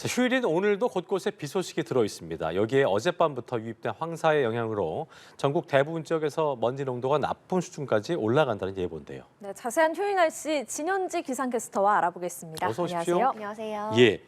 자, 휴일인 오늘도 곳곳에 비 소식이 들어 있습니다. 여기에 어젯밤부터 유입된 황사의 영향으로 전국 대부분 지역에서 먼지 농도가 나쁨 수준까지 올라간다는 예보인데요. 네, 자세한 휴일 날씨 진현지 기상캐스터와 알아보겠습니다. 어서 오십시오. 안녕하세요. 예.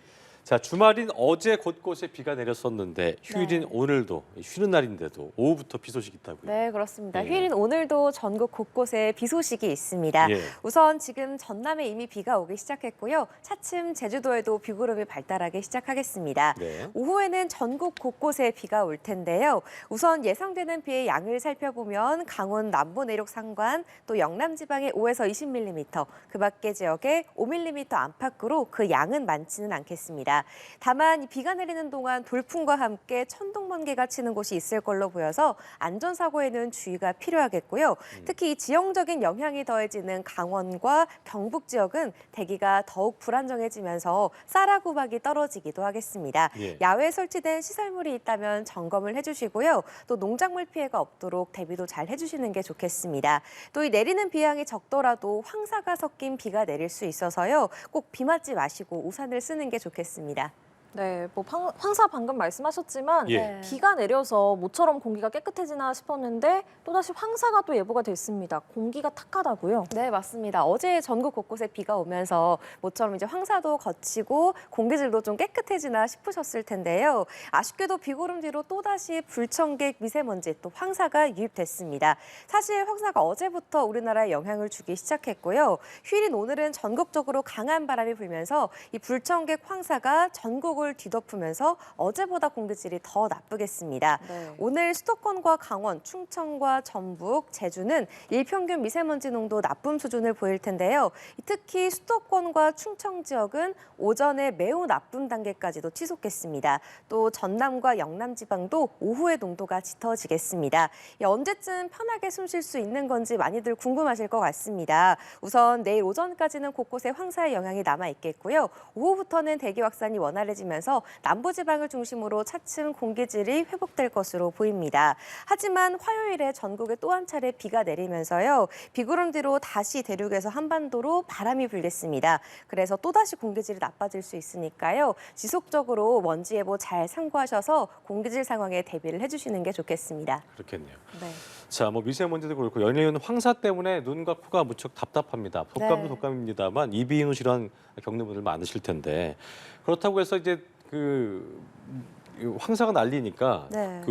자, 주말인 어제 곳곳에 비가 내렸었는데 휴일인 네. 오늘도 쉬는 날인데도 오후부터 비 소식이 있다고요. 네, 그렇습니다. 예. 휴일인 오늘도 전국 곳곳에 비 소식이 있습니다. 예. 우선 지금 전남에 이미 비가 오기 시작했고요. 차츰 제주도에도 비구름이 발달하기 시작하겠습니다. 네. 오후에는 전국 곳곳에 비가 올 텐데요. 우선 예상되는 비의 양을 살펴보면 강원 남부 내륙 상관, 또 영남 지방에 5에서 20mm, 그 밖의 지역에 5mm 안팎으로 그 양은 많지는 않겠습니다. 다만 비가 내리는 동안 돌풍과 함께 천둥 번개가 치는 곳이 있을 걸로 보여서 안전사고에는 주의가 필요하겠고요. 특히 이 지형적인 영향이 더해지는 강원과 경북 지역은 대기가 더욱 불안정해지면서 쌀아구박이 떨어지기도 하겠습니다. 예. 야외에 설치된 시설물이 있다면 점검을 해주시고요. 또 농작물 피해가 없도록 대비도 잘 해주시는 게 좋겠습니다. 또 이 내리는 비양이 적더라도 황사가 섞인 비가 내릴 수 있어서요. 꼭 비 맞지 마시고 우산을 쓰는 게 좋겠습니다. 네, 뭐 황사 방금 말씀하셨지만 예. 비가 내려서 모처럼 공기가 깨끗해지나 싶었는데 또다시 황사가 또 예보가 됐습니다. 공기가 탁하다고요? 네, 맞습니다. 어제 전국 곳곳에 비가 오면서 모처럼 이제 황사도 거치고 공기질도 좀 깨끗해지나 싶으셨을 텐데요. 아쉽게도 비구름 뒤로 또다시 불청객 미세먼지 또 황사가 유입됐습니다. 사실 황사가 어제부터 우리나라에 영향을 주기 시작했고요. 휴일인 오늘은 전국적으로 강한 바람이 불면서 이 불청객 황사가 전국을 뒤덮으면서 어제보다 공기질이 더 나쁘겠습니다. 네. 오늘 수도권과 강원, 충청과 전북, 제주는 일평균 미세먼지 농도 나쁨 수준을 보일 텐데요. 특히 수도권과 충청 지역은 오전에 매우 나쁨 단계까지도 치솟겠습니다. 또 전남과 영남 지방도 오후에 농도가 짙어지겠습니다. 언제쯤 편하게 숨 쉴 수 있는 건지 많이들 궁금하실 것 같습니다. 우선 내일 오전까지는 곳곳에 황사의 영향이 남아 있겠고요. 오후부터는 대기 확산이 원활해지면서 남부지방을 중심으로 차츰 공기질이 회복될 것으로 보입니다. 하지만 화요일에 전국에 또 한 차례 비가 내리면서요. 비구름 뒤로 다시 대륙에서 한반도로 바람이 불겠습니다. 그래서 또다시 공기질이 나빠질 수 있으니까요. 지속적으로 먼지 예보 잘 참고하셔서 공기질 상황에 대비를 해주시는 게 좋겠습니다. 그렇겠네요. 네. 자, 뭐 미세먼지도 그렇고 연이은 황사 때문에 눈과 코가 무척 답답합니다. 독감도 네. 독감입니다만 이비인후 질환 겪는 분들 많으실 텐데 그렇다고 해서 이제 이 황사가 날리니까 네.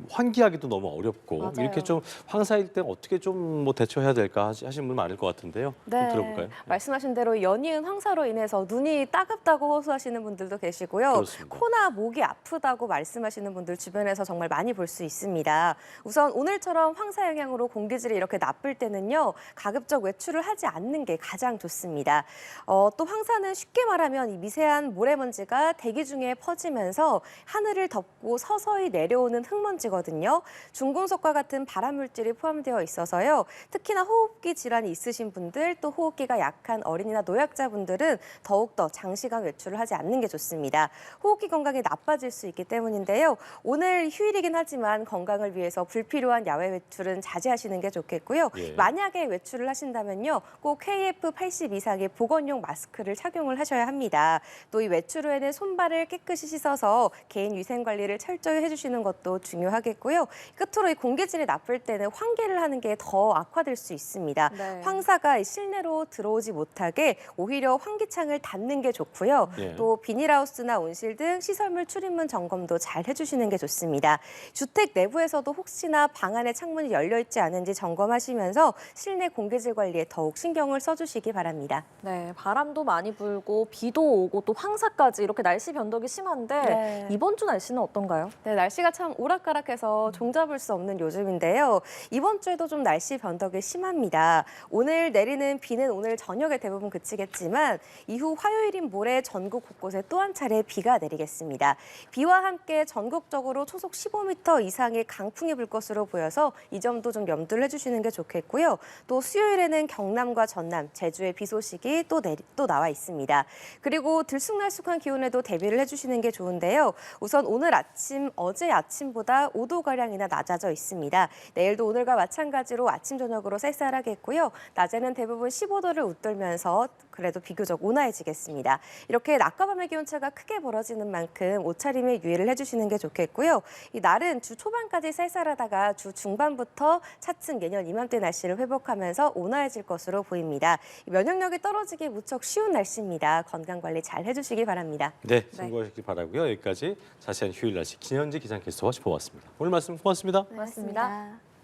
환기하기도 너무 어렵고 맞아요. 이렇게 좀 황사일 때 어떻게 좀 뭐 대처해야 될까 하시는 분 많을 것 같은데요. 좀 들어볼까요? 말씀하신 대로 연이은 황사로 인해서 눈이 따갑다고 호소하시는 분들도 계시고요. 그렇습니다. 코나 목이 아프다고 말씀하시는 분들 주변에서 정말 많이 볼 수 있습니다. 우선 오늘처럼 황사 영향으로 공기질이 이렇게 나쁠 때는요. 가급적 외출을 하지 않는 게 가장 좋습니다. 또 황사는 쉽게 말하면 이 미세한 모래먼지가 대기 중에 퍼지면서 하늘을 덮고 서서히 내려오는 흙먼지거든요. 중금속과 같은 발암물질이 포함되어 있어서요. 특히나 호흡기 질환이 있으신 분들 또 호흡기가 약한 어린이나 노약자분들은 더욱더 장시간 외출을 하지 않는 게 좋습니다. 호흡기 건강이 나빠질 수 있기 때문인데요. 오늘 휴일이긴 하지만 건강을 위해서 불필요한 야외 외출은 자제하시는 게 좋겠고요. 예. 만약에 외출을 하신다면요. 꼭 KF80 이상의 보건용 마스크를 착용을 하셔야 합니다. 또 이 외출 후에는 손발을 깨끗이 씻어서 개인 위생 관리를 철저히 해주시는 것도 중요하겠고요. 끝으로 이 공기질이 나쁠 때는 환기를 하는 게 더 악화될 수 있습니다. 네. 황사가 실내로 들어오지 못하게 오히려 환기창을 닫는 게 좋고요. 예. 또 비닐하우스나 온실 등 시설물 출입문 점검도 잘 해주시는 게 좋습니다. 주택 내부에서도 혹시나 방 안에 창문이 열려 있지 않은지 점검하시면서 실내 공기질 관리에 더욱 신경을 써주시기 바랍니다. 네, 바람도 많이 불고 비도 오고 또 황사까지 이렇게 날씨 변덕이 심한데 네. 이번 주 날씨는 어떤가요? 네, 날씨가 참 오락가락해서 종잡을 수 없는 요즘인데요. 이번 주에도 좀 날씨 변덕이 심합니다. 오늘 내리는 비는 오늘 저녁에 대부분 그치겠지만 이후 화요일인 모레 전국 곳곳에 또 한 차례 비가 내리겠습니다. 비와 함께 전국적으로 초속 15m 이상의 강풍이 불 것으로 보여서 이 점도 좀 염두를 해주시는 게 좋겠고요. 또 수요일에는 경남과 전남, 제주의 비 소식이 또 나와 있습니다. 그리고 들쑥날쑥한 기온에도 대비를 해주시는 게 좋은데요. 우선 오늘 아침, 어제 아침보다 5도가량이나 낮아져 있습니다. 내일도 오늘과 마찬가지로 아침, 저녁으로 쌀쌀하겠고요. 낮에는 대부분 15도를 웃돌면서 그래도 비교적 온화해지겠습니다. 이렇게 낮과 밤의 기온차가 크게 벌어지는 만큼 옷차림에 유의를 해주시는 게 좋겠고요. 이 날은 주 초반까지 쌀쌀하다가 주 중반부터 차츰 예년 이맘때 날씨를 회복하면서 온화해질 것으로 보입니다. 면역력이 떨어지기 무척 쉬운 날씨입니다. 건강 관리 잘 해주시기 바랍니다. 네, 참고하시기 바라고요. 여기까지 자세한 휴일 날씨 김현지 기상캐스터와 짚어봤습니다. 오늘 말씀 고맙습니다. 고맙습니다.